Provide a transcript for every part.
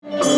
ဟ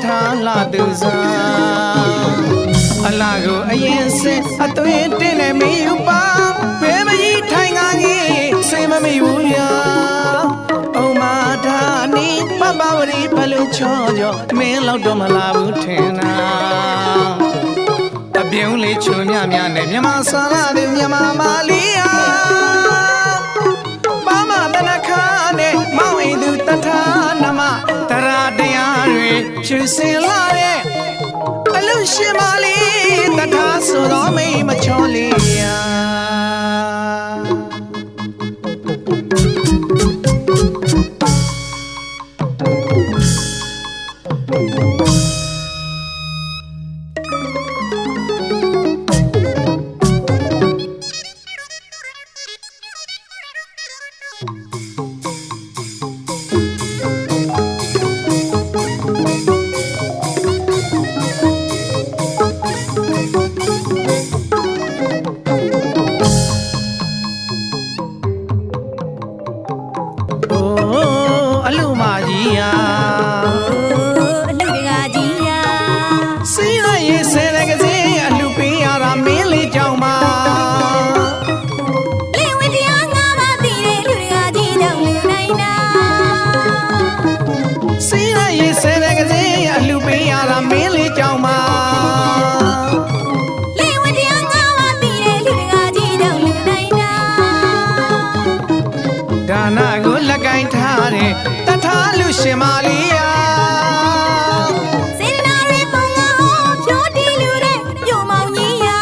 ထာလာသူစားအလာကိုအရင်စင်အသွေးတင်းနေမီယူပါဘယ်မကြီးထိုင်ငါကြီးစိတ်မမီဘူးရာအုံမာထာနီပပဝရီဘလူချောကြောမင်းလောက်တော့မလာဘူးထင်တာအပြုံးလေးချွန်မြနဲ့မြမဆာလာတဲ့မြမမာလီယာပါမတနခါနဲ့မောင်အိမ်သူတထာနမတရာတရားတွေဖြူစင်လာတဲ့အလူရှင်မလေးတထာဆိုတော့မိမချောလေးယာတထာလူရှင်မလေးယာစေနာရေပုံငါဖြိုးတီလူတဲ့ညိုမောင်ကြီးယာ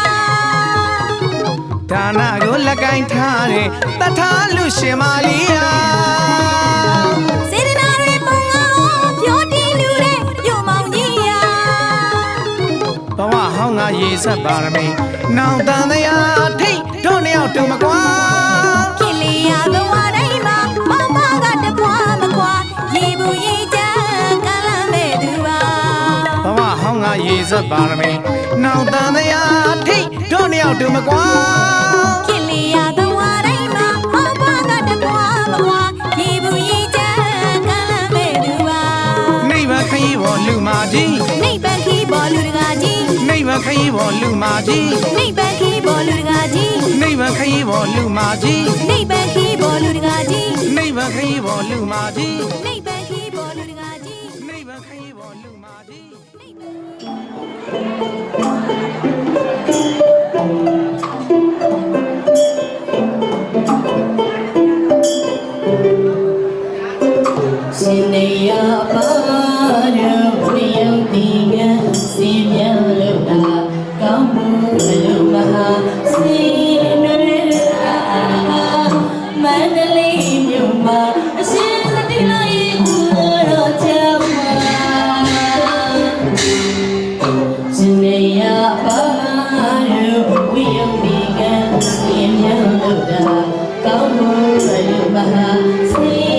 ဒါနကိုလက်ကင်ထားတဲ့တထာလူရှင်မလေးယာစေနာရေပုံငါဖြိုးတီလူတဲ့ညိုမောင်ကြီးယာဘဝဟောင်းငါရေဆက်ပါရမီနောင်တန်တရားထိတ်တို့နှစ်ယောက်တူမကွာခင်လီယာဘဝတိုင်းမှာမောင်ပါကတကွာမကွာရေဘူးရေချမ်းကလမ်းမဲ့သူပါဘဝဟောင်းငါရေဆက်ပါရမီနောင်တန်တရားထိတ်တို့နှစ်ယောက်တူမကွာခင်လီယာဘဝတိုင်းမှာမောင်ပါကတကွာမကွာရေဘူးရေချမ်းကလမ်းမဲ့သူပါနိဗ္ဗာန်ခရီးပေါ်လူမာကြီးနိဗ္ဗာန်ခရီးပေါ်လူတကာကြီးနိဗ္ဗာန်ခရီးပေါ်လူမာကြီးနိဗ္ဗာန်ခရီးပေါ်လူတကာကြီးနိဗ္ဗာန်ခရီးပေါ်လူမာကြီးနိဗ္ဗာန်ခရီးပေါ်လူတကာကြီးနိဗ္ဗာန်ခရီးပေါ်လူမာကြီးနိဗ္ဗာန်ခရီးပေါ်လူတကာကြီးနိဗ္ဗာန်ခရီးပေါ်လူမာကြီးရှင်နေရပါရဝိယတိကစင်မြလို့တာကောင်းမှုအလုံးမဟာစေနရမန္တလေးမြို့မှာအရှင်သတိလိုက်ကူတော်ချမ်းပါရှင်နေရပါရဝိယတိကစင်မြလို့တာကောင်းမှုအလုံးမဟာစေ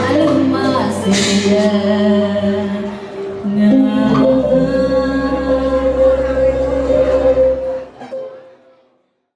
အလုံးမစေရငါ